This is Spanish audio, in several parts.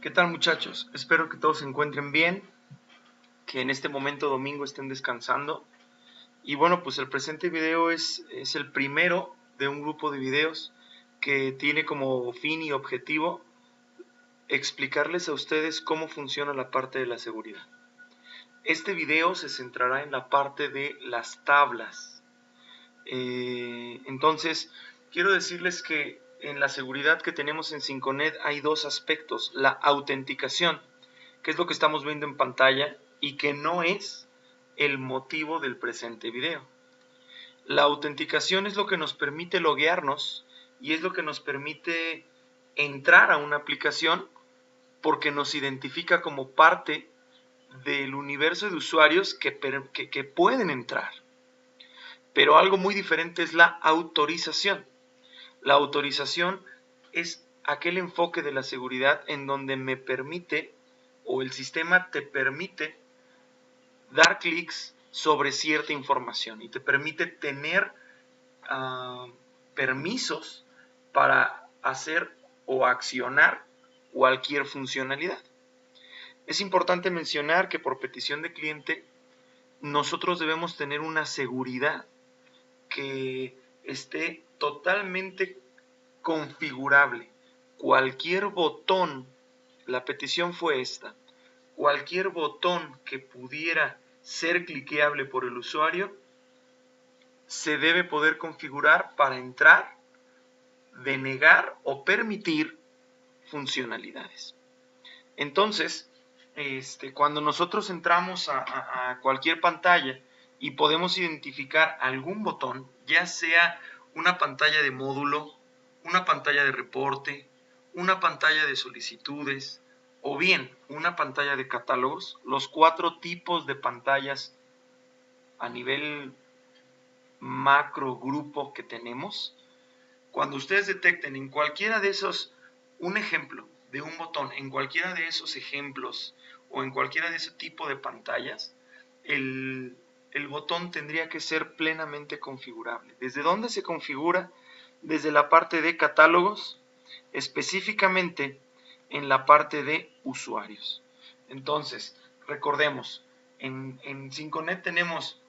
¿Qué tal, muchachos? Espero que todos se encuentren bien, que en este momento domingo estén descansando. Y bueno, pues el presente video es el primero de un grupo de videos que tiene como fin y objetivo explicarles a ustedes cómo funciona la parte de la seguridad. Este video se centrará en la parte de las tablas. Entonces, quiero decirles que en la seguridad que tenemos en Synconet hay dos aspectos: la autenticación, que es lo que estamos viendo en pantalla y que no es el motivo del presente video. La autenticación es lo que nos permite loguearnos y es lo que nos permite entrar a una aplicación porque nos identifica como parte del universo de usuarios que pueden entrar. Pero algo muy diferente es la autorización. La autorización es aquel enfoque de la seguridad en donde me permite, o el sistema te permite, dar clics sobre cierta información y te permite tener permisos para hacer o accionar cualquier funcionalidad. Es importante mencionar que por petición de cliente nosotros debemos tener una seguridad que esté totalmente configurable. Cualquier botón, la petición fue esta, cualquier botón que pudiera ser cliqueable por el usuario se debe poder configurar para entrar, denegar o permitir funcionalidades. Entonces, cuando nosotros entramos a cualquier pantalla y podemos identificar algún botón, ya sea una pantalla de módulo, una pantalla de reporte, una pantalla de solicitudes o bien una pantalla de catálogos, los 4 tipos de pantallas a nivel macro grupo que tenemos, cuando ustedes detecten en cualquiera de esos un ejemplo de un botón, en cualquiera de esos ejemplos o en cualquiera de ese tipo de pantallas, el botón tendría que ser plenamente configurable. ¿Desde dónde se configura? Desde la parte de catálogos, específicamente en la parte de usuarios. Entonces, recordemos, en Synconet tenemos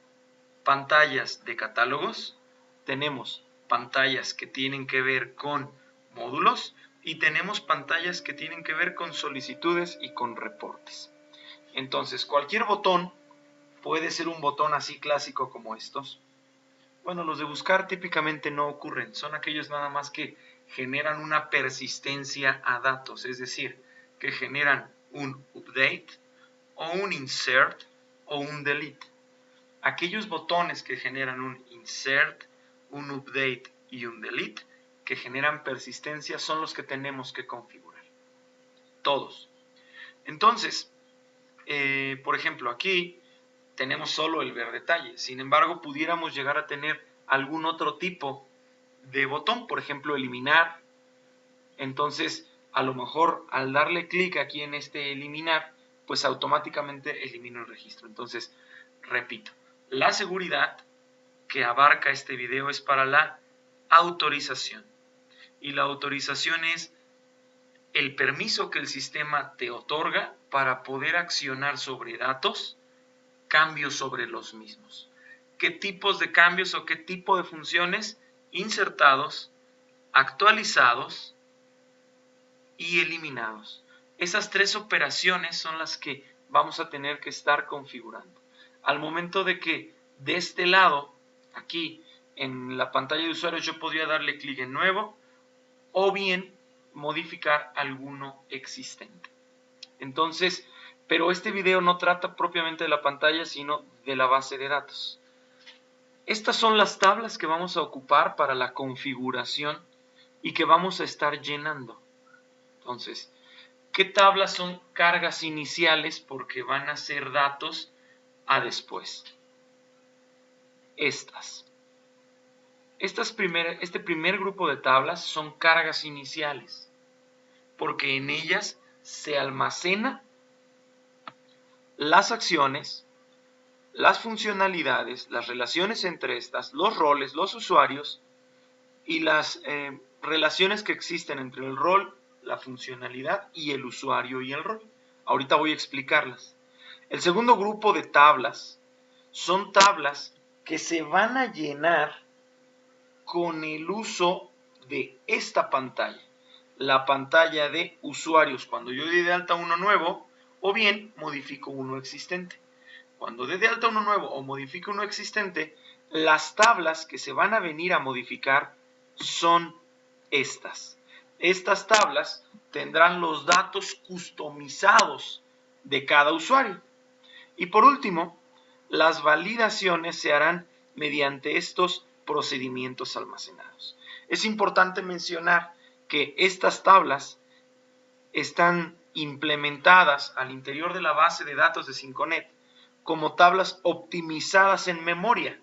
pantallas de catálogos, tenemos pantallas que tienen que ver con módulos y tenemos pantallas que tienen que ver con solicitudes y con reportes. Entonces, cualquier botón puede ser un botón así clásico como estos. Bueno, los de buscar típicamente no ocurren, son aquellos nada más que generan una persistencia a datos, es decir, que generan un update o un insert o un delete. Aquellos botones que generan un insert, un update y un delete, que generan persistencia, son los que tenemos que configurar. Todos. Entonces, por ejemplo, aquí tenemos solo el ver detalle. Sin embargo, pudiéramos llegar a tener algún otro tipo de botón, por ejemplo, eliminar. Entonces, a lo mejor al darle clic aquí en este eliminar, pues automáticamente elimino el registro. Entonces, repito, la seguridad que abarca este video es para la autorización. Y la autorización es el permiso que el sistema te otorga para poder accionar sobre datos, cambios sobre los mismos. ¿Qué tipos de cambios o qué tipo de funciones? Insertados, actualizados y eliminados. Esas 3 operaciones son las que vamos a tener que estar configurando. Al momento de que de este lado, aquí en la pantalla de usuarios, yo podría darle clic en nuevo o bien modificar alguno existente. Entonces, pero este video no trata propiamente de la pantalla, sino de la base de datos. Estas son las tablas que vamos a ocupar para la configuración y que vamos a estar llenando. Entonces, ¿qué tablas son cargas iniciales? Porque van a ser datos a después. Este primer grupo de tablas son cargas iniciales, porque en ellas se almacena las acciones, las funcionalidades, las relaciones entre estas, los roles, los usuarios y las relaciones que existen entre el rol la funcionalidad y el usuario y el rol. Ahorita voy a explicarlas. El segundo grupo de tablas son tablas que se van a llenar con el uso de esta pantalla, la pantalla de usuarios, cuando yo dé de alta uno nuevo o bien modifico uno existente. Cuando dé de alta uno nuevo o modifico uno existente, las tablas que se van a venir a modificar son estas. Estas tablas tendrán los datos customizados de cada usuario. Y por último, las validaciones se harán mediante estos procedimientos almacenados. Es importante mencionar que estas tablas están implementadas al interior de la base de datos de Synconet como tablas optimizadas en memoria,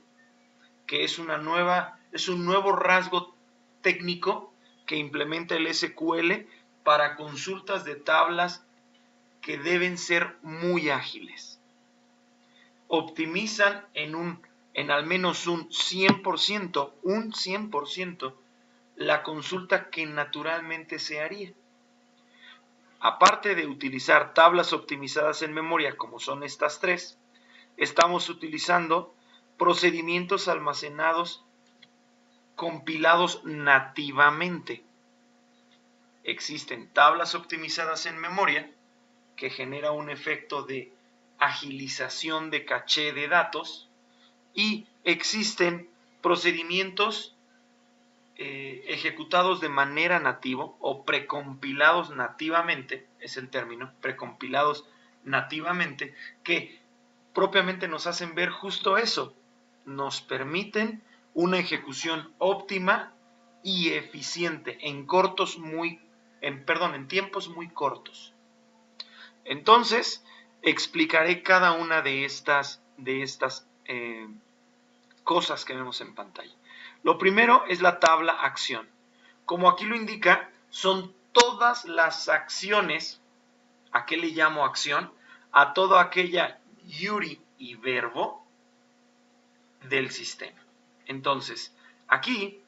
que es un nuevo rasgo técnico que implementa el SQL para consultas de tablas que deben ser muy ágiles. Optimizan en al menos un 100%, la consulta que naturalmente se haría. Aparte de utilizar tablas optimizadas en memoria, como son estas tres, estamos utilizando procedimientos almacenados compilados nativamente. Existen tablas optimizadas en memoria que genera un efecto de agilización de caché de datos y existen procedimientos ejecutados de manera nativa o precompilados nativamente, es el término, precompilados nativamente, que propiamente nos hacen ver justo eso, nos permiten una ejecución óptima y eficiente en tiempos muy cortos. Entonces, explicaré cada una de estas cosas que vemos en pantalla. Lo primero es la tabla acción. Como aquí lo indica, son todas las acciones. ¿A qué le llamo acción? A toda aquella URI y verbo del sistema. Entonces, aquí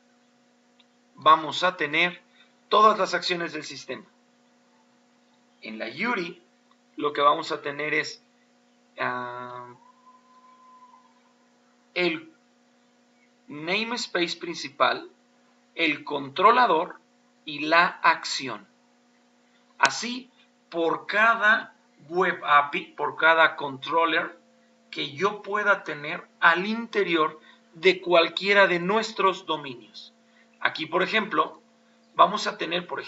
vamos a tener todas las acciones del sistema. En la URI, lo que vamos a tener es el namespace principal, el controlador y la acción. Así, por cada web API, por cada controller que yo pueda tener al interior de cualquiera de nuestros dominios. Aquí, por ejemplo, vamos a tener, por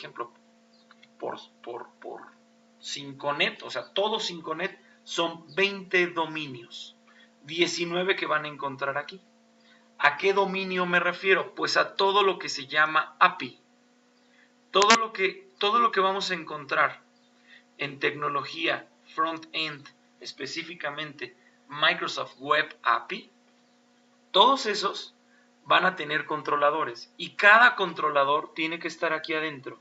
Synconet, o sea, todo Synconet son 20 dominios, 19 que van a encontrar aquí. ¿A qué dominio me refiero? Pues a todo lo que se llama API. Todo lo que vamos a encontrar en tecnología front-end, específicamente Microsoft Web API, todos esos van a tener controladores y cada controlador tiene que estar aquí adentro.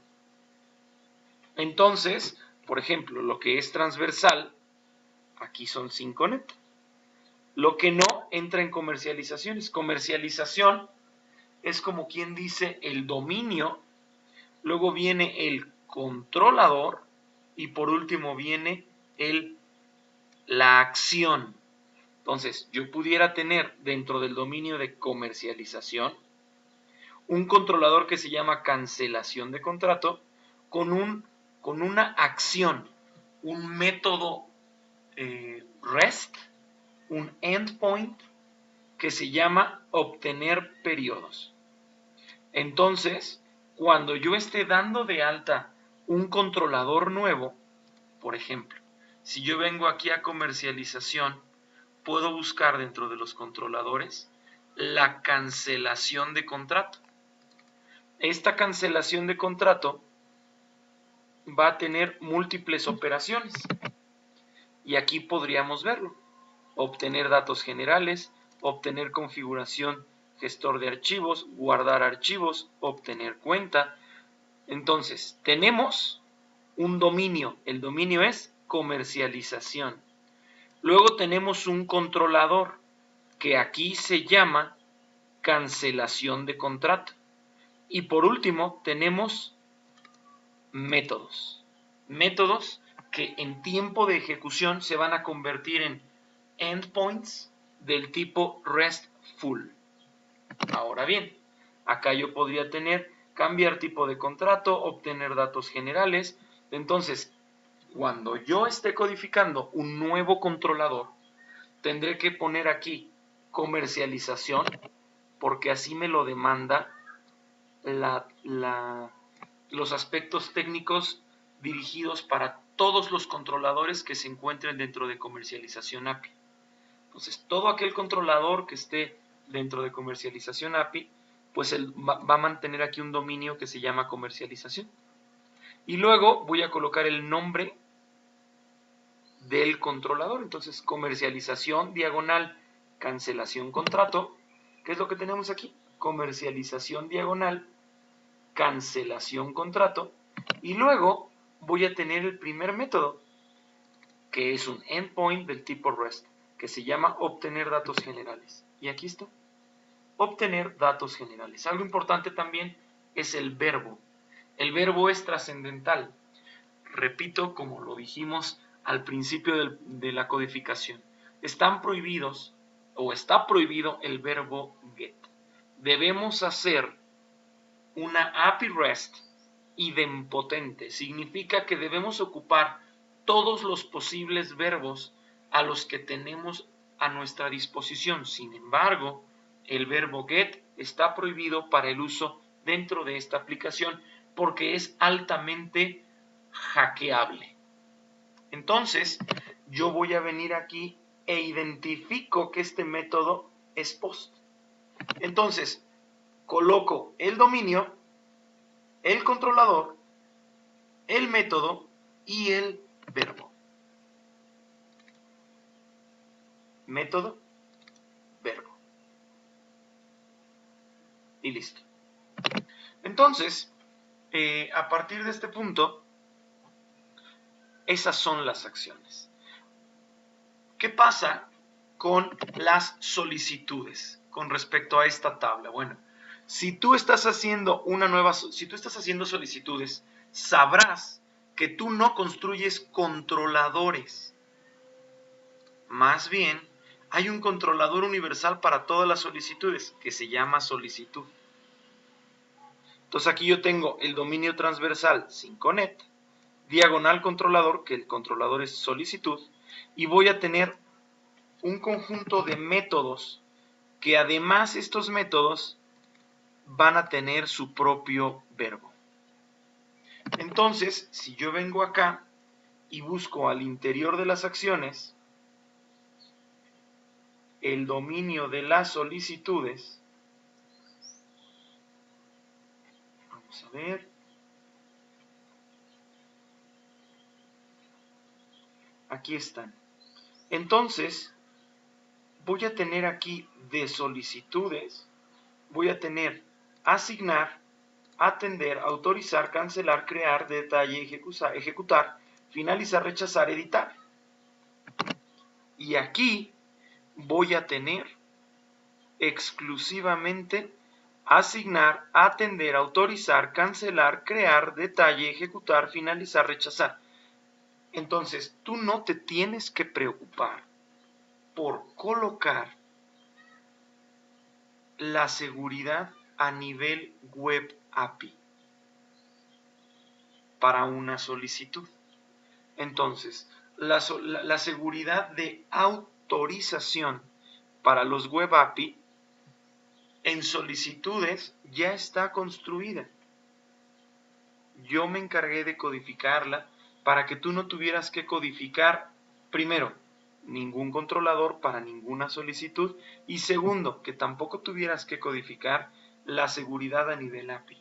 Entonces, por ejemplo, lo que es transversal, aquí son Synconet. Lo que no entra en comercializaciones. Comercialización es como quien dice el dominio, luego viene el controlador y por último viene la acción. Entonces, yo pudiera tener dentro del dominio de comercialización un controlador que se llama cancelación de contrato con una acción, un método REST, un endpoint que se llama obtener periodos. Entonces, cuando yo esté dando de alta un controlador nuevo, por ejemplo, si yo vengo aquí a comercialización, puedo buscar dentro de los controladores la cancelación de contrato. Esta cancelación de contrato va a tener múltiples operaciones y aquí podríamos verlo. Obtener datos generales, obtener configuración, gestor de archivos, guardar archivos, obtener cuenta. Entonces, tenemos un dominio. El dominio es comercialización. Luego tenemos un controlador que aquí se llama cancelación de contrato. Y por último, tenemos métodos. Métodos que en tiempo de ejecución se van a convertir en endpoints del tipo RESTful. Ahora bien, acá yo podría tener cambiar tipo de contrato, obtener datos generales. Entonces, cuando yo esté codificando un nuevo controlador, tendré que poner aquí comercialización, porque así me lo demanda los aspectos técnicos dirigidos para todos los controladores que se encuentren dentro de comercialización API. Entonces, todo aquel controlador que esté dentro de comercialización API, pues él va a mantener aquí un dominio que se llama comercialización. Y luego voy a colocar el nombre del controlador. Entonces, comercialización diagonal cancelación contrato. ¿Qué es lo que tenemos aquí? Comercialización diagonal cancelación contrato. Y luego voy a tener el primer método, que es un endpoint del tipo REST, que se llama obtener datos generales. Y aquí está, obtener datos generales. Algo importante también es el verbo. El verbo es trascendental. Repito, como lo dijimos al principio de la codificación, están prohibidos o está prohibido el verbo get. Debemos hacer una API REST idempotente. Significa que debemos ocupar todos los posibles verbos a los que tenemos a nuestra disposición. Sin embargo, el verbo get está prohibido para el uso dentro de esta aplicación porque es altamente hackeable. Entonces, yo voy a venir aquí e identifico que este método es post. Entonces, coloco el dominio, el controlador, el método y el verbo. Método, verbo. Y listo. Entonces, a partir de este punto, esas son las acciones. ¿Qué pasa con las solicitudes con respecto a esta tabla? Bueno, si tú estás haciendo solicitudes, sabrás que tú no construyes controladores. Más bien, hay un controlador universal para todas las solicitudes que se llama solicitud. Entonces aquí yo tengo el dominio transversal 5net, diagonal controlador, que el controlador es solicitud, y voy a tener un conjunto de métodos que además estos métodos van a tener su propio verbo. Entonces, si yo vengo acá y busco al interior de las acciones el dominio de las solicitudes, vamos a ver, aquí están. Entonces, voy a tener aquí de solicitudes, voy a tener asignar, atender, autorizar, cancelar, crear, detalle, ejecutar, finalizar, rechazar, editar. Y aquí voy a tener exclusivamente asignar, atender, autorizar, cancelar, crear, detalle, ejecutar, finalizar, rechazar. Entonces, tú no te tienes que preocupar por colocar la seguridad a nivel web API para una solicitud. Entonces, la seguridad de autorización para los web API en solicitudes ya está construida. Yo me encargué de codificarla para que tú no tuvieras que codificar, primero, ningún controlador para ninguna solicitud, y segundo, que tampoco tuvieras que codificar la seguridad a nivel API.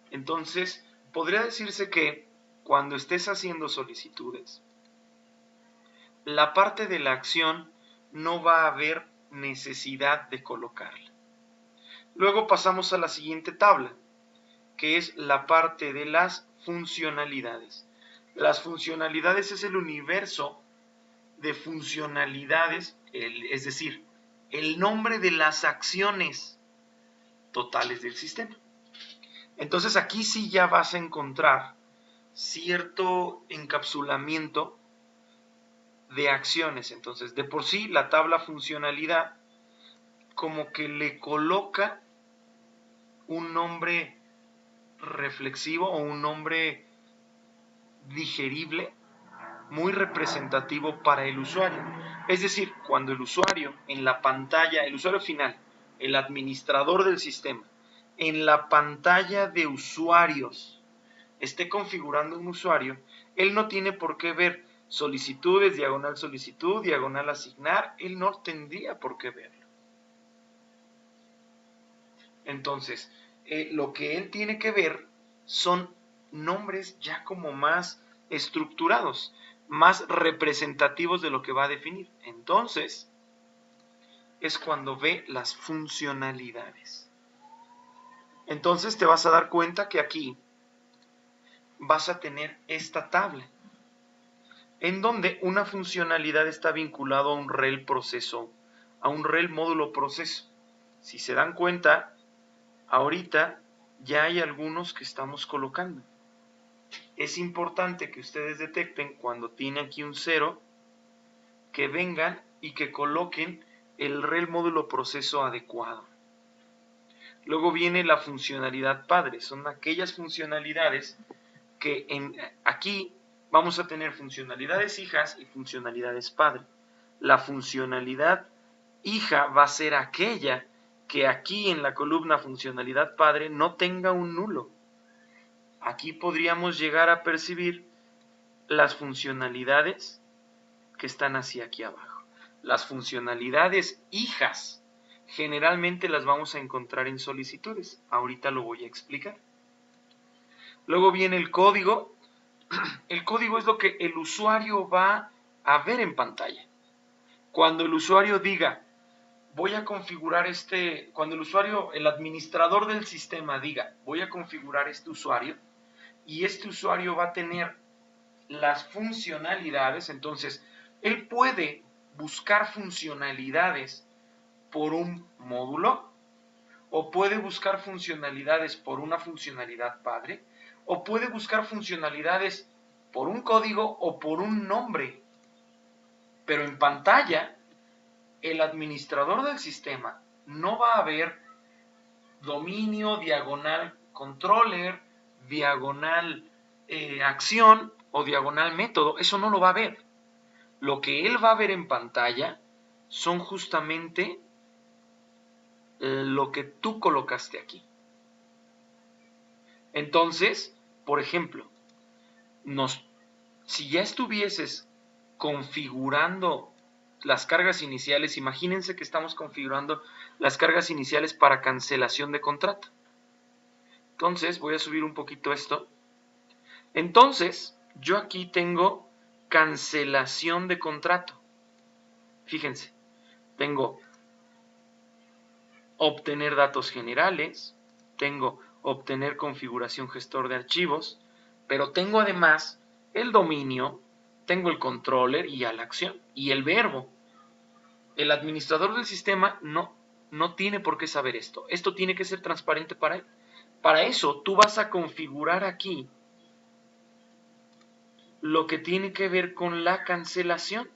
Entonces, podría decirse que cuando estés haciendo solicitudes, la parte de la acción no va a haber necesidad de colocarla. Luego pasamos a la siguiente tabla, que es la parte de las funcionalidades. Las funcionalidades es el universo de funcionalidades, es decir, el nombre de las acciones totales del sistema. Entonces aquí sí ya vas a encontrar cierto encapsulamiento de acciones. Entonces, de por sí, la tabla funcionalidad como que le coloca un nombre reflexivo o un nombre digerible, muy representativo para el usuario. Es decir, cuando el usuario en la pantalla, el usuario final, el administrador del sistema, en la pantalla de usuarios, esté configurando un usuario, él no tiene por qué ver solicitudes, diagonal solicitud, diagonal asignar, él no tendría por qué verlo. Entonces, lo que él tiene que ver son nombres ya como más estructurados, más representativos de lo que va a definir. Entonces, es cuando ve las funcionalidades. Entonces te vas a dar cuenta que aquí vas a tener esta tabla, en donde una funcionalidad está vinculado a un rel proceso, a un rel módulo proceso. Si se dan cuenta, ahorita ya hay algunos que estamos colocando. Es importante que ustedes detecten cuando tiene aquí un 0, que vengan y que coloquen el rel módulo proceso adecuado. Luego viene la funcionalidad padre, son aquellas funcionalidades que aquí vamos a tener funcionalidades hijas y funcionalidades padre. La funcionalidad hija va a ser aquella que aquí en la columna funcionalidad padre no tenga un nulo. Aquí podríamos llegar a percibir las funcionalidades que están hacia aquí abajo. Las funcionalidades hijas generalmente las vamos a encontrar en solicitudes. Ahorita lo voy a explicar. Luego viene el código. El código es lo que el usuario va a ver en pantalla. Cuando el usuario diga, voy a configurar cuando el usuario, el administrador del sistema diga, voy a configurar este usuario, y este usuario va a tener las funcionalidades, entonces él puede buscar funcionalidades por un módulo, o puede buscar funcionalidades por una funcionalidad padre, o puede buscar funcionalidades por un código o por un nombre. Pero en pantalla, el administrador del sistema no va a ver dominio, diagonal controller, diagonal acción o diagonal método. Eso no lo va a ver. Lo que él va a ver en pantalla son justamente lo que tú colocaste aquí. Entonces, por ejemplo, si ya estuvieses configurando las cargas iniciales, imagínense que estamos configurando las cargas iniciales para cancelación de contrato. Entonces, voy a subir un poquito esto. Entonces, yo aquí tengo cancelación de contrato. Fíjense, tengo obtener datos generales, tengo obtener configuración gestor de archivos, pero tengo además el dominio, tengo el controller y a la acción, y el verbo. El administrador del sistema no tiene por qué saber esto. Esto tiene que ser transparente para él. Para eso, tú vas a configurar aquí lo que tiene que ver con la cancelación.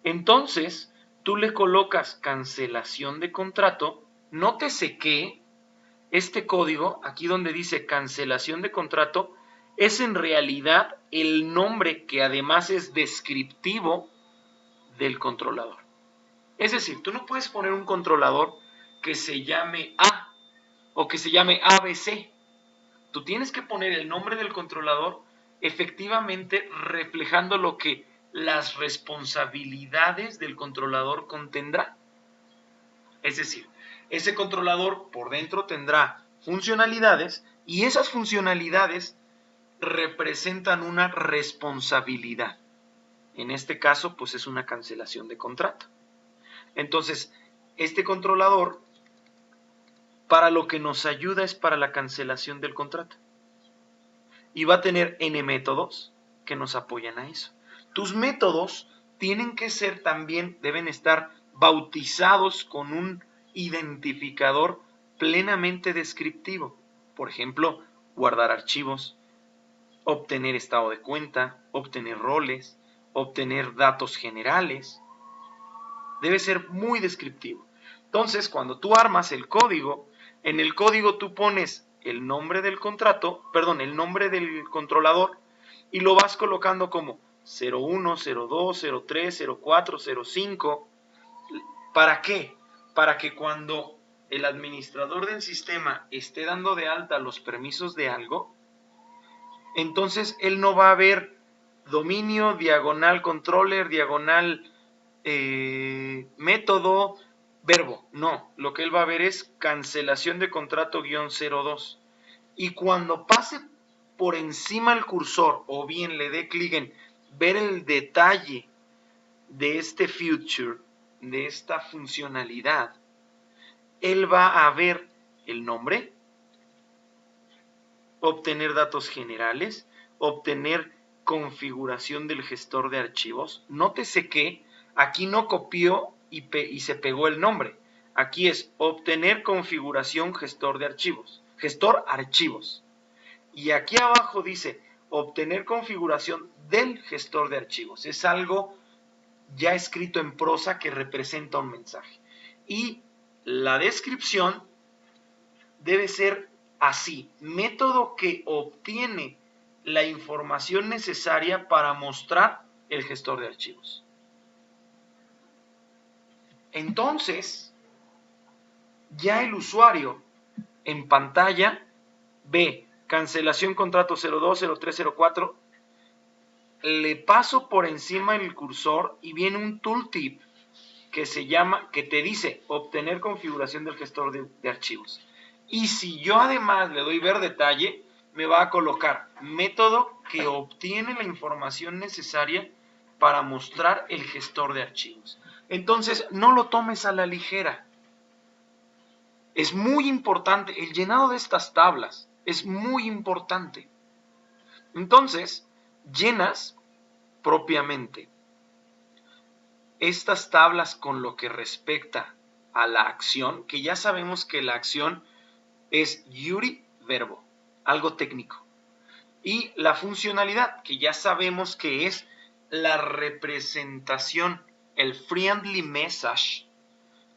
Entonces, tú le colocas cancelación de contrato. Nótese que este código, aquí donde dice cancelación de contrato, es en realidad el nombre que además es descriptivo del controlador. Es decir, tú no puedes poner un controlador que se llame A o que se llame ABC. Tú tienes que poner el nombre del controlador efectivamente reflejando lo que las responsabilidades del controlador contendrá. Es decir, ese controlador por dentro tendrá funcionalidades y esas funcionalidades representan una responsabilidad. En este caso, pues es una cancelación de contrato. Entonces, este controlador, para lo que nos ayuda es para la cancelación del contrato. Y va a tener N métodos que nos apoyan a eso. Tus métodos tienen que ser también, deben estar bautizados con un identificador plenamente descriptivo. Por ejemplo, guardar archivos, obtener estado de cuenta, obtener roles, obtener datos generales. Debe ser muy descriptivo. Entonces, cuando tú armas el código, en el código tú pones el nombre del contrato, perdón, el nombre del controlador y lo vas colocando como 01, 02, 03, 04, 05. ¿Para qué? Para que cuando el administrador del sistema esté dando de alta los permisos de algo, entonces él no va a ver dominio, diagonal controller, diagonal método, verbo. No, lo que él va a ver es cancelación de contrato -02. Y cuando pase por encima el cursor o bien le dé clic en ver el detalle de este feature, de esta funcionalidad, él va a ver el nombre, obtener datos generales, obtener configuración del gestor de archivos. Nótese que aquí no copió y se pegó el nombre. Aquí es obtener configuración gestor de archivos, gestor archivos. Y aquí abajo dice obtener configuración del gestor de archivos. Es algo ya escrito en prosa que representa un mensaje. Y la descripción debe ser así: método que obtiene la información necesaria para mostrar el gestor de archivos. Entonces, ya el usuario en pantalla ve cancelación contrato 02, 03, 04, le paso por encima el cursor y viene un tooltip que se llama, que te dice obtener configuración del gestor de archivos. Y si yo además le doy ver detalle, me va a colocar método que obtiene la información necesaria para mostrar el gestor de archivos. Entonces, no lo tomes a la ligera. Es muy importante, el llenado de estas tablas es muy importante. Entonces, llenas propiamente estas tablas con lo que respecta a la acción, que ya sabemos que la acción es iuri verbo, algo técnico. Y la funcionalidad, que ya sabemos que es la representación, el friendly message,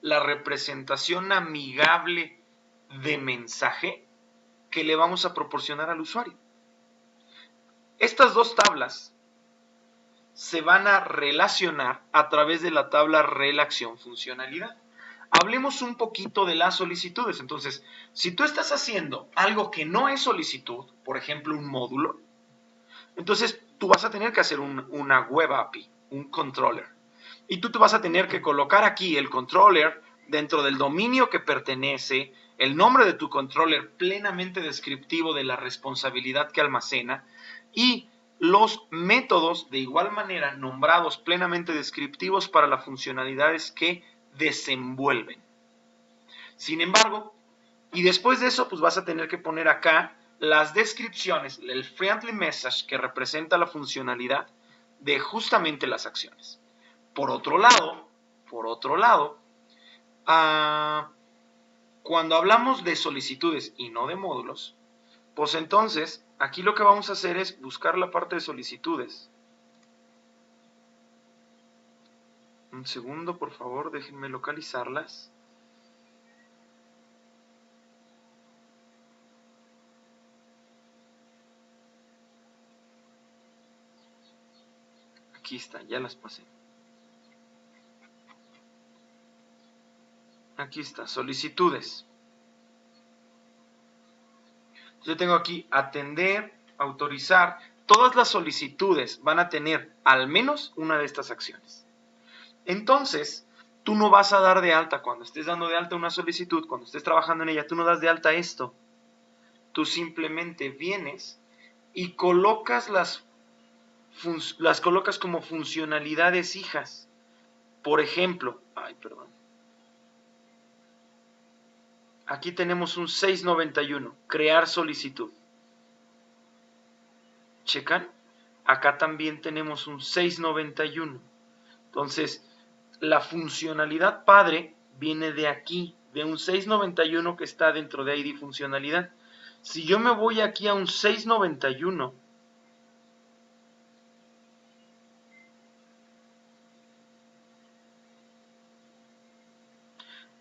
la representación amigable de mensaje que le vamos a proporcionar al usuario. Estas dos tablas se van a relacionar a través de la tabla relación funcionalidad. Hablemos un poquito de las solicitudes. Entonces, si tú estás haciendo algo que no es solicitud, por ejemplo, un módulo, entonces tú vas a tener que hacer una web API, un controller. Y tú te vas a tener que colocar aquí el controller dentro del dominio que pertenece, el nombre de tu controller plenamente descriptivo de la responsabilidad que almacena y los métodos de igual manera nombrados plenamente descriptivos para las funcionalidades que desenvuelven. Sin embargo, y después de eso, pues vas a tener que poner acá las descripciones, el friendly message que representa la funcionalidad de justamente las acciones. Por otro lado, cuando hablamos de solicitudes y no de módulos, pues entonces aquí lo que vamos a hacer es buscar la parte de solicitudes. Un segundo, por favor, déjenme localizarlas. Aquí está, ya las pasé. Aquí está, solicitudes. Yo tengo aquí atender, autorizar. Todas las solicitudes van a tener al menos una de estas acciones. Entonces, tú no vas a dar de alta, cuando estés dando de alta una solicitud, cuando estés trabajando en ella, tú no das de alta esto. Tú simplemente vienes y colocas las colocas como funcionalidades hijas. Por ejemplo, aquí tenemos un 691, crear solicitud. ¿Checan? Acá también tenemos un 691. Entonces, la funcionalidad padre viene de aquí, de un 691 que está dentro de ID funcionalidad. Si yo me voy aquí a un 691,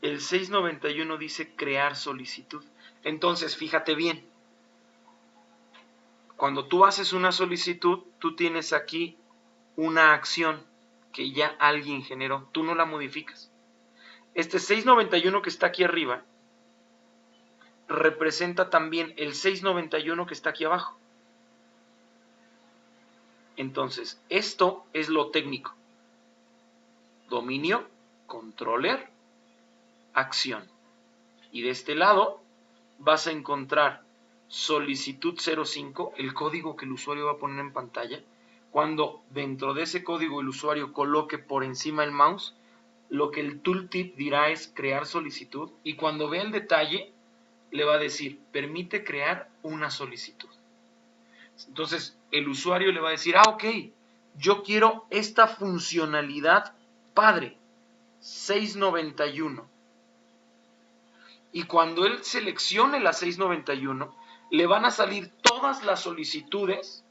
el 691 dice crear solicitud. Entonces, fíjate bien, cuando tú haces una solicitud, tú tienes aquí una acción que ya alguien generó, tú no la modificas. Este 691 que está aquí arriba representa también el 691 que está aquí abajo. Entonces, esto es lo técnico. Dominio, controller, acción. Y de este lado vas a encontrar solicitud 05, el código que el usuario va a poner en pantalla. Cuando dentro de ese código el usuario coloque por encima el mouse, lo que el tooltip dirá es crear solicitud, y cuando vea el detalle le va a decir permite crear una solicitud. Entonces el usuario le va a decir, ok, yo quiero esta funcionalidad padre, 691. Y cuando él seleccione la 691, le van a salir todas las solicitudes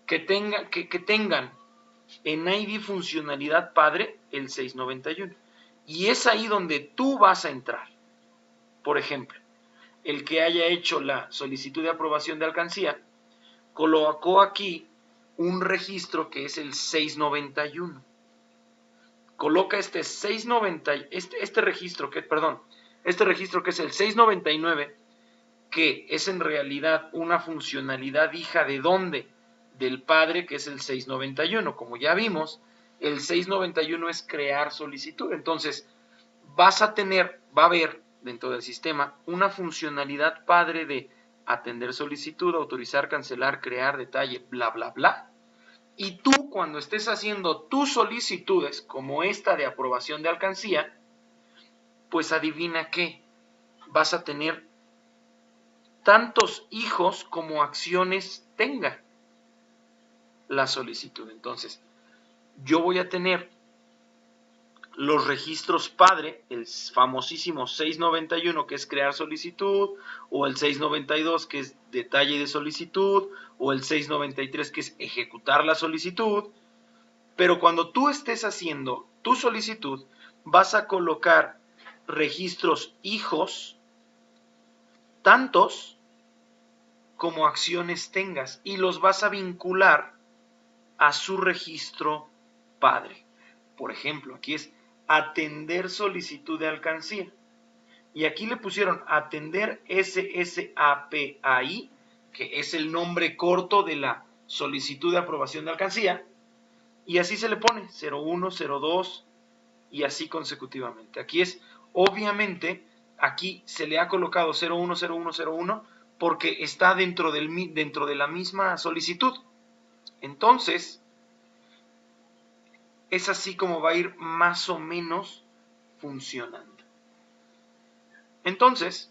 que tengan en ID funcionalidad padre el 691. Y es ahí donde tú vas a entrar. Por ejemplo, el que haya hecho la solicitud de aprobación de alcancía, colocó aquí un registro que es el 691. Coloca este 690, este registro que es el 699, que es en realidad una funcionalidad hija de ¿dónde? Del padre, que es el 691. Como ya vimos, el 691 es crear solicitud. Entonces, va a haber dentro del sistema una funcionalidad padre de atender solicitud, autorizar, cancelar, crear, detalle, bla, bla, bla. Y tú, cuando estés haciendo tus solicitudes, como esta de aprobación de alcancía, pues adivina qué, vas a tener tantos hijos como acciones tenga la solicitud. Entonces, yo voy a tener los registros padre, el famosísimo 691 que es crear solicitud, o el 692 que es detalle de solicitud, o el 693 que es ejecutar la solicitud. Pero cuando tú estés haciendo tu solicitud, vas a colocar registros hijos, tantos como acciones tengas, y los vas a vincular a su registro padre. Por ejemplo, aquí es atender solicitud de alcancía. Y aquí le pusieron atender SSAPAI, que es el nombre corto de la solicitud de aprobación de alcancía. Y así se le pone 01, 02 y así consecutivamente. Aquí es, obviamente, aquí se le ha colocado 01, 01, 01 porque está dentro de la misma solicitud. Entonces, es así como va a ir más o menos funcionando. Entonces,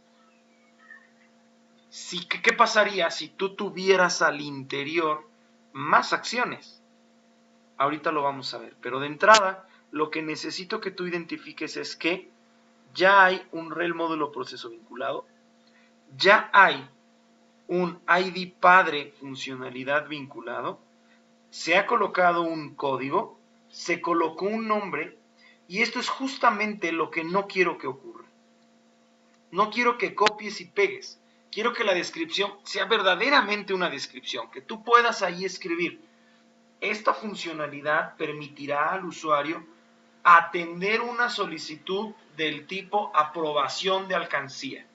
¿qué pasaría si tú tuvieras al interior más acciones? Ahorita lo vamos a ver, pero de entrada, lo que necesito que tú identifiques es que ya hay un rel módulo proceso vinculado, ya hay un ID padre funcionalidad vinculado, se ha colocado un código, se colocó un nombre, y esto es justamente lo que no quiero que ocurra. No quiero que copies y pegues. Quiero que la descripción sea verdaderamente una descripción, que tú puedas ahí escribir. Esta funcionalidad permitirá al usuario atender una solicitud del tipo aprobación de alcancía.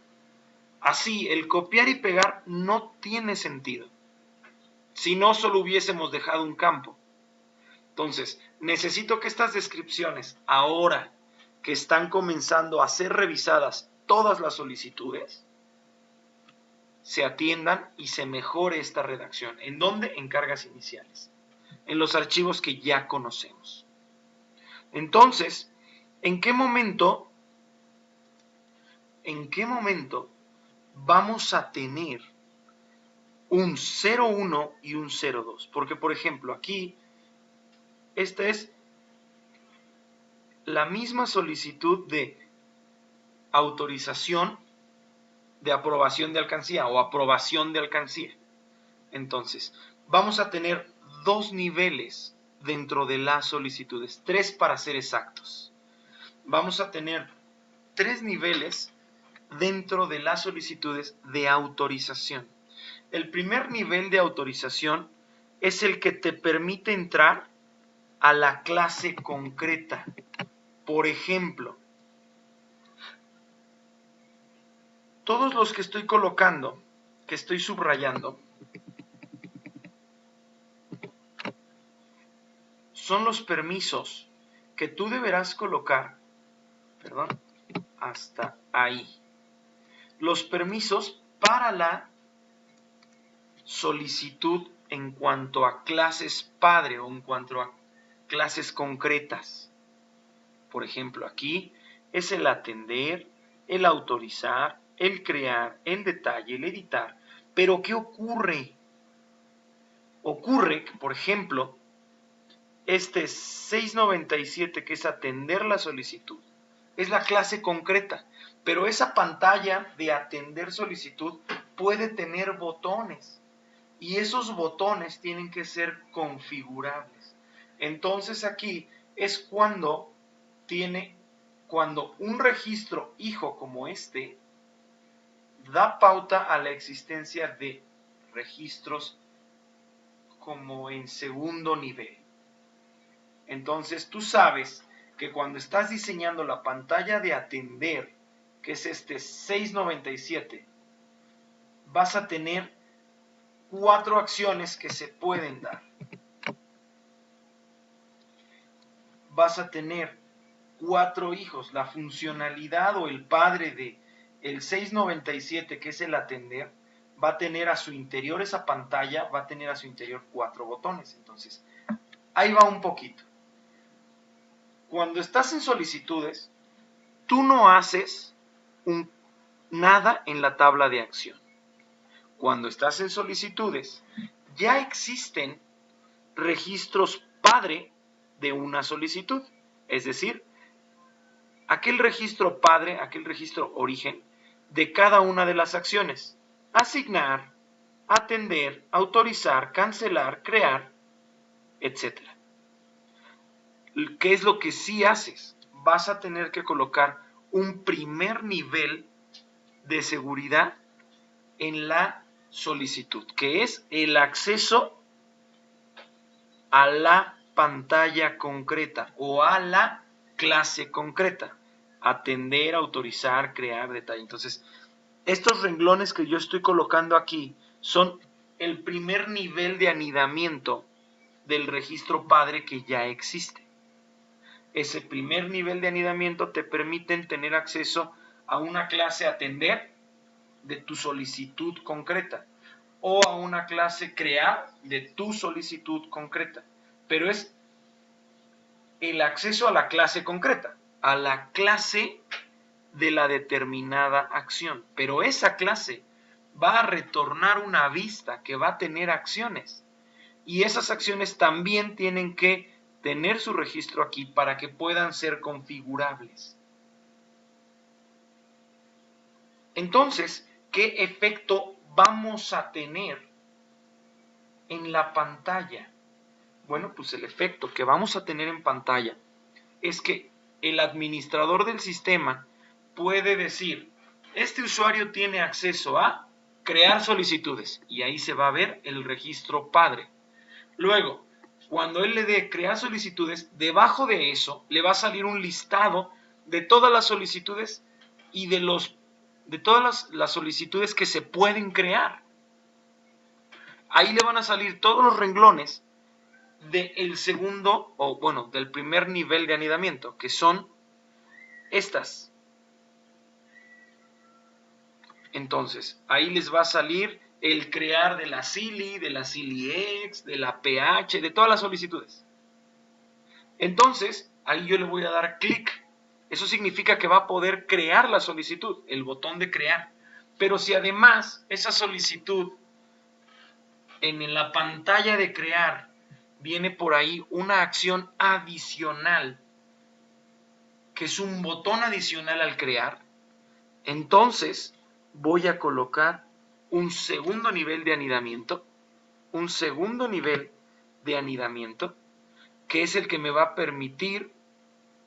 Así, el copiar y pegar no tiene sentido. Si no, solo hubiésemos dejado un campo. Entonces, necesito que estas descripciones, ahora que están comenzando a ser revisadas todas las solicitudes, se atiendan y se mejore esta redacción. ¿En dónde? En cargas iniciales, en los archivos que ya conocemos. Entonces, ¿en qué momento vamos a tener un 01 y un 02? Porque, por ejemplo, aquí, esta es la misma solicitud de autorización de aprobación de alcancía o aprobación de alcancía. Entonces, vamos a tener dos niveles dentro de las solicitudes, 3 para ser exactos. Vamos a tener 3 niveles dentro de las solicitudes de autorización. El primer nivel de autorización es el que te permite entrar a la clase concreta. Por ejemplo, todos los que estoy colocando, que estoy subrayando, son los permisos que tú deberás colocar, hasta ahí. Los permisos para la solicitud en cuanto a clases padre o en cuanto a clases concretas. Por ejemplo, aquí es el atender, el autorizar, el crear, el detalle, el editar. Pero ¿qué ocurre? Ocurre que, por ejemplo, este 697, que es atender la solicitud, es la clase concreta, pero esa pantalla de atender solicitud puede tener botones y esos botones tienen que ser configurables. Entonces aquí es cuando un registro hijo como este da pauta a la existencia de registros como en segundo nivel. Entonces tú sabes que cuando estás diseñando la pantalla de atender, que es este 697, vas a tener 4 acciones que se pueden dar. Vas a tener 4 hijos. La funcionalidad o el padre de el 697, que es el atender, va a tener a su interior esa pantalla, va a tener a su interior 4 botones. Entonces, ahí va un poquito. Cuando estás en solicitudes, tú no haces nada en la tabla de acción. Cuando estás en solicitudes, ya existen registros padre de una solicitud. Es decir, aquel registro padre, aquel registro origen de cada una de las acciones. Asignar, atender, autorizar, cancelar, crear, etc. ¿Qué es lo que sí haces? Vas a tener que colocar un primer nivel de seguridad en la solicitud, que es el acceso a la pantalla concreta o a la clase concreta. Atender, autorizar, crear, detalle. Entonces, estos renglones que yo estoy colocando aquí son el primer nivel de anidamiento del registro padre que ya existe. Ese primer nivel de anidamiento te permiten tener acceso a una clase atender de tu solicitud concreta o a una clase crear de tu solicitud concreta. Pero es el acceso a la clase concreta, a la clase de la determinada acción. Pero esa clase va a retornar una vista que va a tener acciones. Y esas acciones también tienen que tener su registro aquí para que puedan ser configurables. Entonces, ¿qué efecto vamos a tener en la pantalla? Bueno, pues el efecto que vamos a tener en pantalla es que el administrador del sistema puede decir, este usuario tiene acceso a crear solicitudes y ahí se va a ver el registro padre. Luego, cuando él le dé crear solicitudes, debajo de eso le va a salir un listado de todas las solicitudes y de todas las solicitudes que se pueden crear. Ahí le van a salir todos los renglones del segundo, o bueno, del primer nivel de anidamiento, que son estas. Entonces, ahí les va a salir el crear de la CILI, de la CILI-X, de la PH, de todas las solicitudes. Entonces, ahí yo le voy a dar clic. Eso significa que va a poder crear la solicitud, el botón de crear. Pero si además esa solicitud en la pantalla de crear viene por ahí una acción adicional, que es un botón adicional al crear, entonces voy a colocar un segundo nivel de anidamiento, que es el que me va a permitir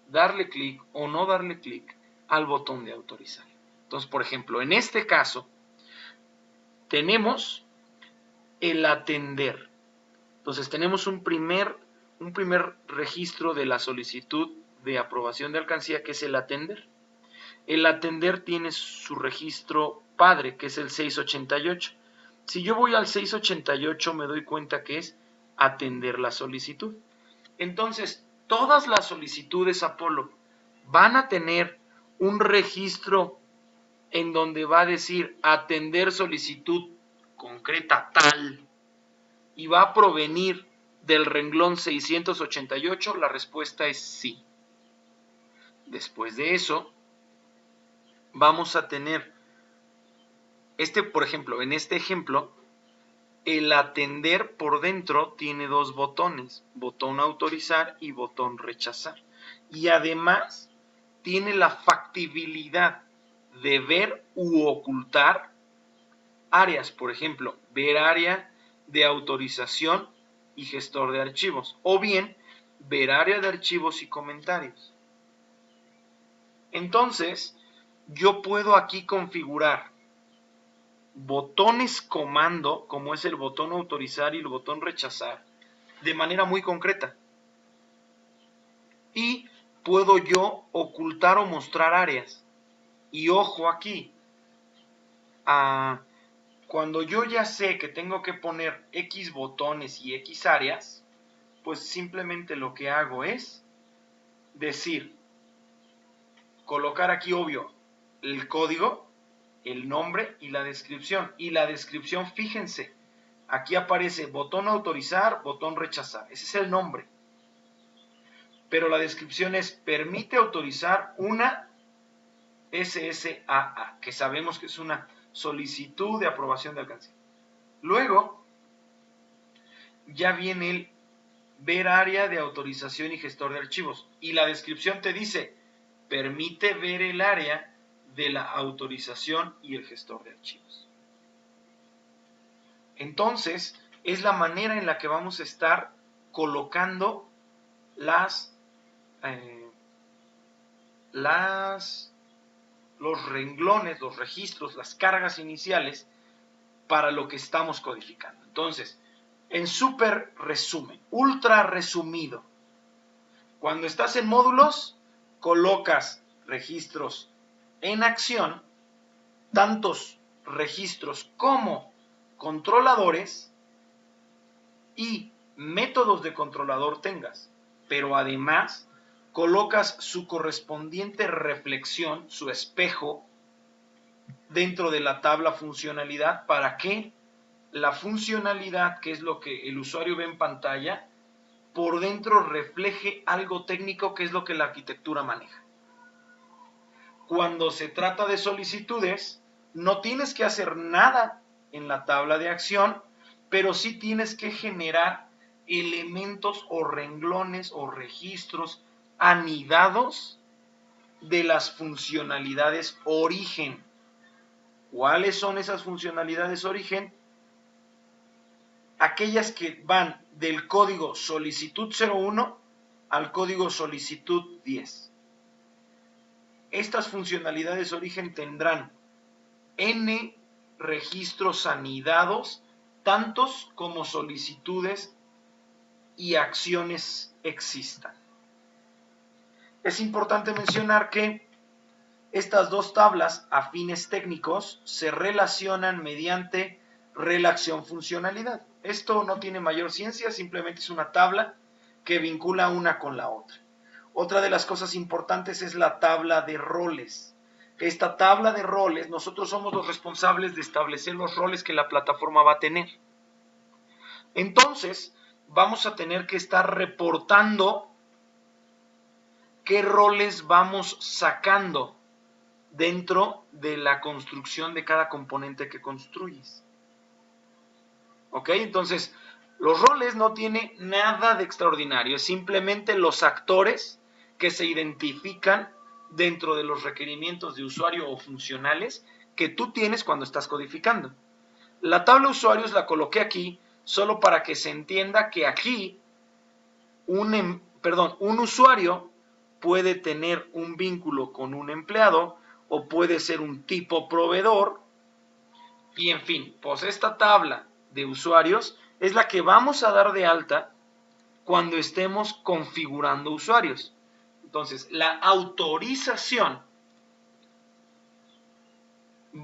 darle clic o no darle clic al botón de autorizar. Entonces, por ejemplo, en este caso, tenemos el atender. Entonces, tenemos un primer registro de la solicitud de aprobación de alcancía, que es el atender. El atender tiene su registro padre, que es el 688. Si yo voy al 688, me doy cuenta que es atender la solicitud. Entonces, todas las solicitudes Apolo van a tener un registro en donde va a decir atender solicitud concreta tal y va a provenir del renglón 688. La respuesta es sí. Después de eso, vamos a tener por ejemplo, en este ejemplo, el atender por dentro tiene dos botones, botón autorizar y botón rechazar. Y además tiene la factibilidad de ver u ocultar áreas, por ejemplo, ver área de autorización y gestor de archivos, o bien ver área de archivos y comentarios. Entonces, yo puedo aquí configurar botones comando, como es el botón autorizar y el botón rechazar, de manera muy concreta. Y puedo yo ocultar o mostrar áreas. Y ojo aquí, cuando yo ya sé que tengo que poner X botones y X áreas, pues simplemente lo que hago es decir, colocar aquí, obvio, el código, el nombre y la descripción. Y la descripción, fíjense, aquí aparece botón autorizar, botón rechazar. Ese es el nombre. Pero la descripción es permite autorizar una SSAA, que sabemos que es una solicitud de aprobación de alcance. Luego, ya viene el ver área de autorización y gestor de archivos. Y la descripción te dice, permite ver el área de la autorización y el gestor de archivos. Entonces, es la manera en la que vamos a estar colocando los renglones, los registros, las cargas iniciales para lo que estamos codificando. Entonces, en súper resumen, ultra resumido, cuando estás en módulos, colocas registros en acción, tantos registros como controladores y métodos de controlador tengas, pero además colocas su correspondiente reflexión, su espejo, dentro de la tabla funcionalidad para que la funcionalidad, que es lo que el usuario ve en pantalla, por dentro refleje algo técnico, que es lo que la arquitectura maneja. Cuando se trata de solicitudes, no tienes que hacer nada en la tabla de acción, pero sí tienes que generar elementos o renglones o registros anidados de las funcionalidades origen. ¿Cuáles son esas funcionalidades origen? Aquellas que van del código solicitud 01 al código solicitud 10. Estas funcionalidades origen tendrán N registros anidados, tantos como solicitudes y acciones existan. Es importante mencionar que estas dos tablas a fines técnicos se relacionan mediante relación funcionalidad. Esto no tiene mayor ciencia, simplemente es una tabla que vincula una con la otra. Otra de las cosas importantes es la tabla de roles. Esta tabla de roles, nosotros somos los responsables de establecer los roles que la plataforma va a tener. Entonces, vamos a tener que estar reportando qué roles vamos sacando dentro de la construcción de cada componente que construyes. ¿Ok? Entonces, los roles no tienen nada de extraordinario, es simplemente los actores que se identifican dentro de los requerimientos de usuario o funcionales que tú tienes cuando estás codificando. La tabla usuarios la coloqué aquí solo para que se entienda que aquí un usuario puede tener un vínculo con un empleado o puede ser un tipo proveedor. Y en fin, pues esta tabla de usuarios es la que vamos a dar de alta cuando estemos configurando usuarios. Entonces, la autorización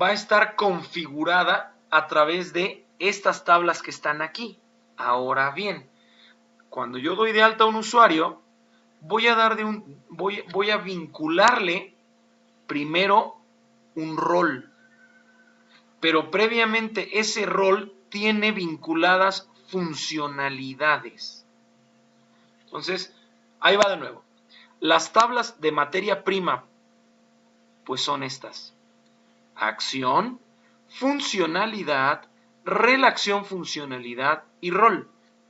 va a estar configurada a través de estas tablas que están aquí. Ahora bien, cuando yo doy de alta a un usuario, voy a vincularle primero un rol. Pero previamente ese rol tiene vinculadas funcionalidades. Entonces, ahí va de nuevo. Las tablas de materia prima, pues son estas: acción, funcionalidad, relación funcionalidad y rol.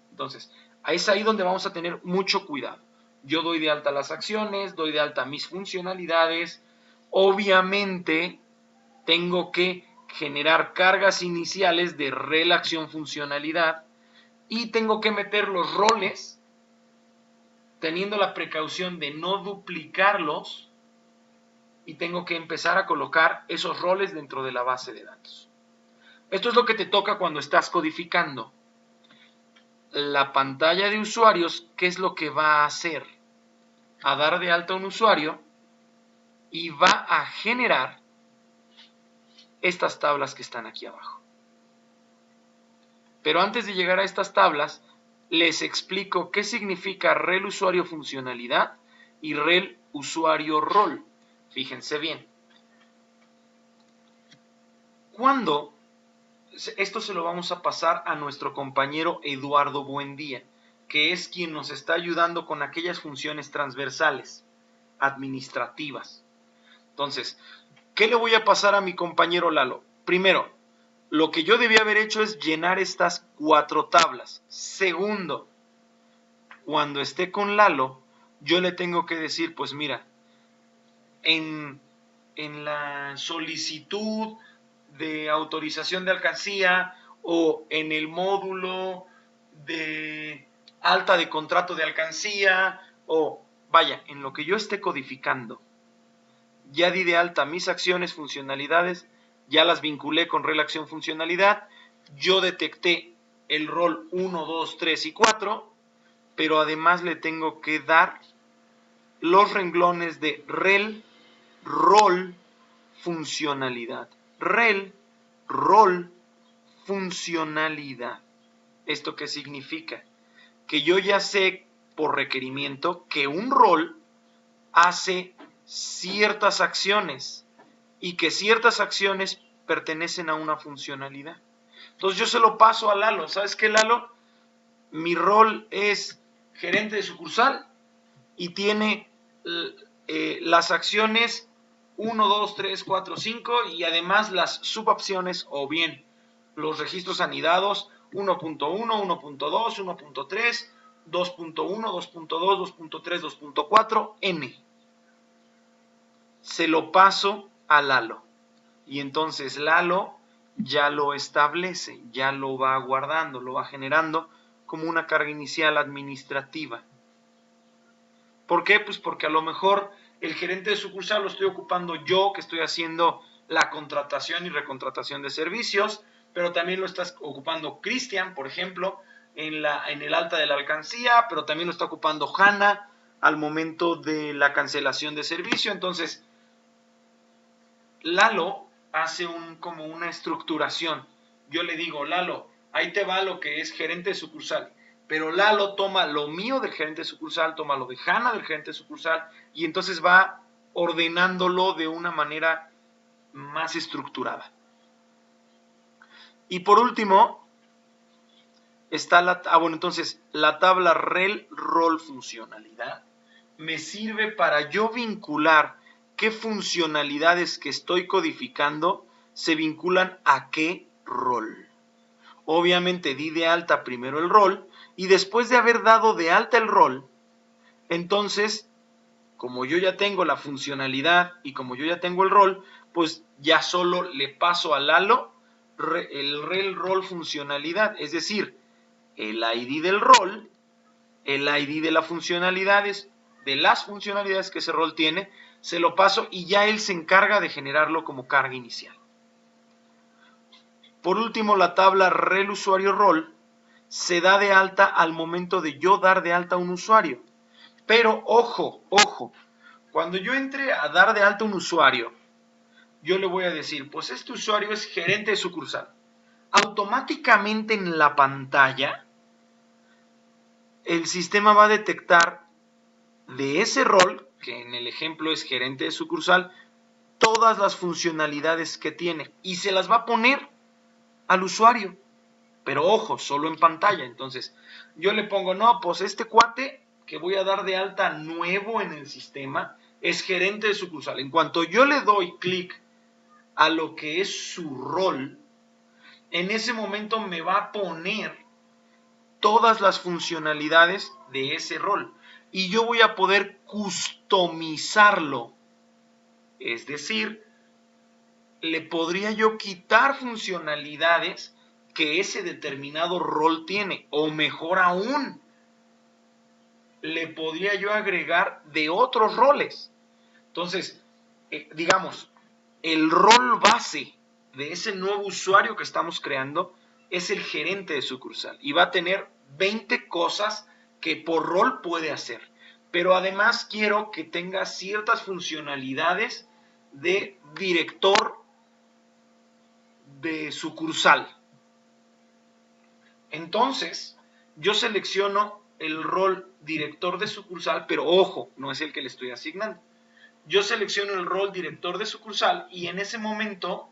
Entonces, es ahí donde vamos a tener mucho cuidado. Yo doy de alta las acciones, doy de alta mis funcionalidades. Obviamente, tengo que generar cargas iniciales de relación funcionalidad y tengo que meter los roles teniendo la precaución de no duplicarlos, y tengo que empezar a colocar esos roles dentro de la base de datos. Esto es lo que te toca cuando estás codificando. La pantalla de usuarios, ¿qué es lo que va a hacer? A dar de alta a un usuario y va a generar estas tablas que están aquí abajo. Pero antes de llegar a estas tablas, les explico qué significa rel usuario funcionalidad y rel usuario rol. Fíjense bien. Cuando esto se lo vamos a pasar a nuestro compañero Eduardo Buendía, que es quien nos está ayudando con aquellas funciones transversales, administrativas. Entonces, ¿qué le voy a pasar a mi compañero Lalo? Primero, lo que yo debía haber hecho es llenar estas 4 tablas. Segundo, cuando esté con Lalo, yo le tengo que decir, pues mira, en la solicitud de autorización de alcancía o en el módulo de alta de contrato de alcancía, o vaya, en lo que yo esté codificando, ya di de alta mis acciones, funcionalidades, ya las vinculé con relación funcionalidad, yo detecté el rol 1, 2, 3 y 4, pero además le tengo que dar los renglones de rel, rol, funcionalidad. Rel, rol, funcionalidad. ¿Esto qué significa? Que yo ya sé por requerimiento que un rol hace ciertas acciones y que ciertas acciones pertenecen a una funcionalidad. Entonces yo se lo paso a Lalo. ¿Sabes qué, Lalo? Mi rol es gerente de sucursal y tiene las acciones 1, 2, 3, 4, 5 y además las subopciones o bien los registros anidados 1.1, 1.2, 1.3, 2.1, 2.2, 2.3, 2.4, N. Se lo paso a Lalo y entonces Lalo ya lo establece, ya lo va guardando, lo va generando como una carga inicial administrativa. ¿Por qué? Pues porque a lo mejor el gerente de sucursal lo estoy ocupando yo, que estoy haciendo la contratación y recontratación de servicios, pero también lo está ocupando Cristian, por ejemplo, en el alta de la alcancía, pero también lo está ocupando Hanna al momento de la cancelación de servicio. Entonces, Lalo hace como una estructuración. Yo le digo, Lalo, ahí te va lo que es gerente de sucursal. Pero Lalo toma lo mío del gerente de sucursal, toma lo de Hanna del gerente de sucursal y entonces va ordenándolo de una manera más estructurada. Y por último, está entonces la tabla rel rol funcionalidad me sirve para yo vincular qué funcionalidades que estoy codificando se vinculan a qué rol. Obviamente di de alta primero el rol y después de haber dado de alta el rol, entonces, como yo ya tengo la funcionalidad y como yo ya tengo el rol, pues ya solo le paso al halo el rel rol funcionalidad, es decir, el ID del rol, el ID de las funcionalidades que ese rol tiene, se lo paso y ya él se encarga de generarlo como carga inicial. Por último, la tabla rel usuario rol se da de alta al momento de yo dar de alta a un usuario. Pero ojo, cuando yo entre a dar de alta a un usuario, yo le voy a decir, pues este usuario es gerente de sucursal. Automáticamente en la pantalla, el sistema va a detectar de ese rol, que en el ejemplo es gerente de sucursal, todas las funcionalidades que tiene y se las va a poner al usuario. Pero ojo, solo en pantalla. Entonces, yo le pongo, no, pues este cuate que voy a dar de alta nuevo en el sistema es gerente de sucursal. En cuanto yo le doy clic a lo que es su rol, en ese momento me va a poner todas las funcionalidades de ese rol y yo voy a poder customizarlo. Es decir, le podría yo quitar funcionalidades que ese determinado rol tiene, o mejor aún, le podría yo agregar de otros roles. Entonces, digamos, el rol base de ese nuevo usuario que estamos creando es el gerente de sucursal y va a tener 20 cosas que por rol puede hacer. Pero además quiero que tenga ciertas funcionalidades de director de sucursal. Entonces, yo selecciono el rol director de sucursal, pero ojo, no es el que le estoy asignando. Yo selecciono el rol director de sucursal y en ese momento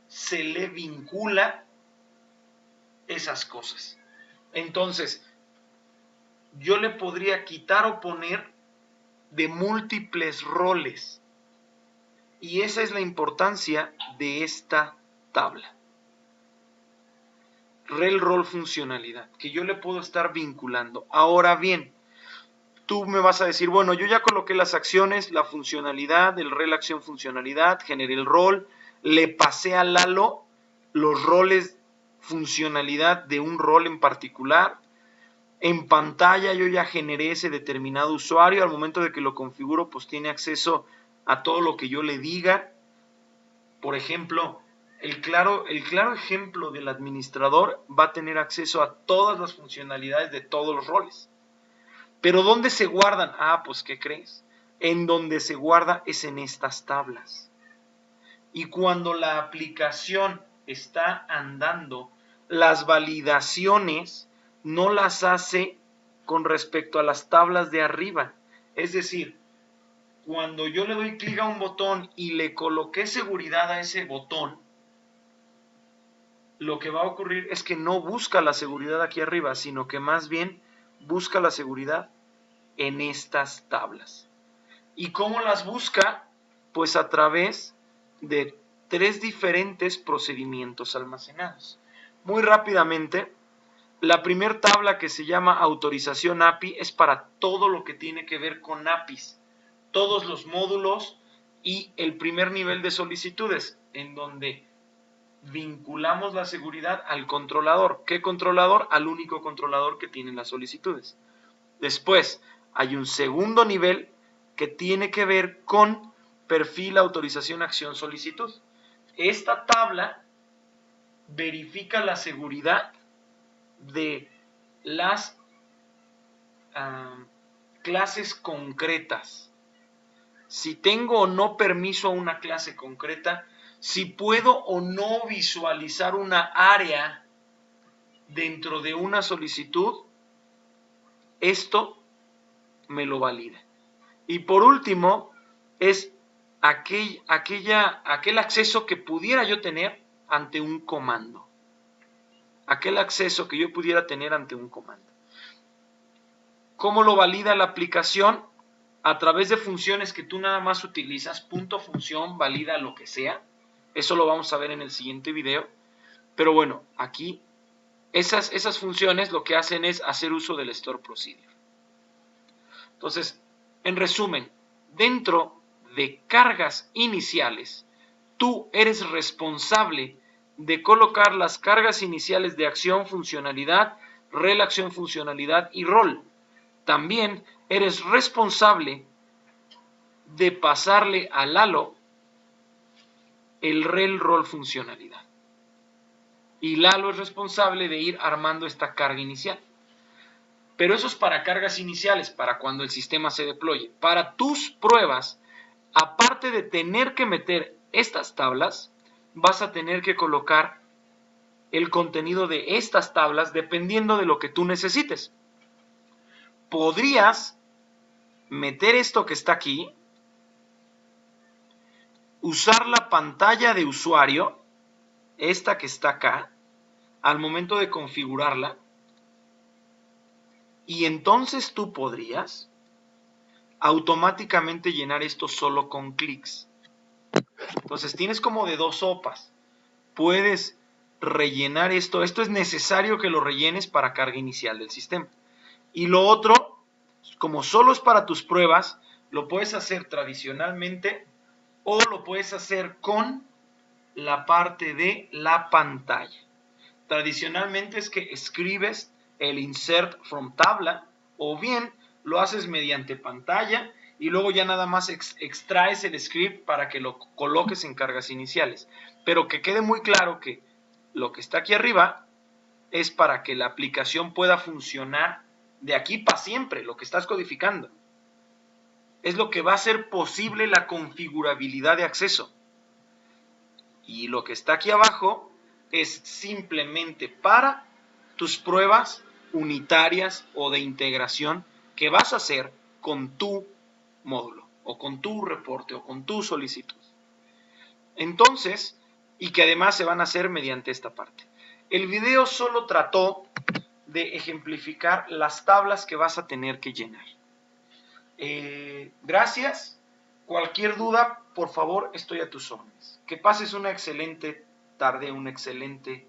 se le vincula esas cosas. Entonces, yo le podría quitar o poner de múltiples roles. Y esa es la importancia de esta tabla. Rel rol funcionalidad, que yo le puedo estar vinculando. Ahora bien, tú me vas a decir, bueno, yo ya coloqué las acciones, la funcionalidad, el rel acción funcionalidad, generé el rol, le pasé al halo los roles funcionalidad de un rol en particular. En pantalla yo ya generé ese determinado usuario, al momento de que lo configuro, pues tiene acceso a todo lo que yo le diga. Por ejemplo, el claro ejemplo del administrador va a tener acceso a todas las funcionalidades de todos los roles. Pero ¿dónde se guardan? Ah, pues ¿qué crees? En donde se guarda es en estas tablas. Y cuando la aplicación está andando, las validaciones no las hace con respecto a las tablas de arriba. Es decir, cuando yo le doy clic a un botón y le coloqué seguridad a ese botón, lo que va a ocurrir es que no busca la seguridad aquí arriba, sino que más bien busca la seguridad en estas tablas. ¿Y cómo las busca? Pues a través de 3 diferentes procedimientos almacenados. Muy rápidamente, la primera tabla, que se llama autorización API, es para todo lo que tiene que ver con APIs, todos los módulos y el primer nivel de solicitudes, en donde vinculamos la seguridad al controlador. ¿Qué controlador? Al único controlador que tiene las solicitudes. Después hay un segundo nivel que tiene que ver con perfil, autorización, acción, solicitud. Esta tabla verifica la seguridad de las clases concretas. Si tengo o no permiso a una clase concreta, si puedo o no visualizar una área dentro de una solicitud, esto me lo valida. Y por último, es aquel acceso que pudiera yo tener ante un comando. Aquel acceso que yo pudiera tener ante un comando. ¿Cómo lo valida la aplicación? A través de funciones que tú nada más utilizas, punto función, valida lo que sea. Eso lo vamos a ver en el siguiente video. Pero bueno, aquí esas funciones lo que hacen es hacer uso del store procedure. Entonces, en resumen, dentro de cargas iniciales, tú eres responsable de colocar las cargas iniciales de acción, funcionalidad, relación, funcionalidad y rol. También eres responsable de pasarle a Lalo el rel, rol, funcionalidad. Y Lalo es responsable de ir armando esta carga inicial. Pero eso es para cargas iniciales, para cuando el sistema se deploye. Para tus pruebas, aparte de tener que meter estas tablas, vas a tener que colocar el contenido de estas tablas dependiendo de lo que tú necesites. Podrías meter esto que está aquí, usar la pantalla de usuario, esta que está acá, al momento de configurarla, y entonces tú podrías automáticamente llenar esto solo con clics. Entonces tienes como de dos sopas. Puedes rellenar esto. Esto es necesario que lo rellenes para carga inicial del sistema. Y lo otro, como solo es para tus pruebas, lo puedes hacer tradicionalmente o lo puedes hacer con la parte de la pantalla. Tradicionalmente es que escribes el insert from tabla o bien lo haces mediante pantalla y luego ya nada más extraes el script para que lo coloques en cargas iniciales. Pero que quede muy claro que lo que está aquí arriba es para que la aplicación pueda funcionar de aquí para siempre, lo que estás codificando. Es lo que va a hacer posible la configurabilidad de acceso. Y lo que está aquí abajo es simplemente para tus pruebas unitarias o de integración que vas a hacer con tu módulo o con tu reporte o con tu solicitud. Entonces, y que además se van a hacer mediante esta parte. El video solo trató de ejemplificar las tablas que vas a tener que llenar. Gracias. Cualquier duda, por favor, estoy a tus órdenes. Que pases una excelente tarde, un excelente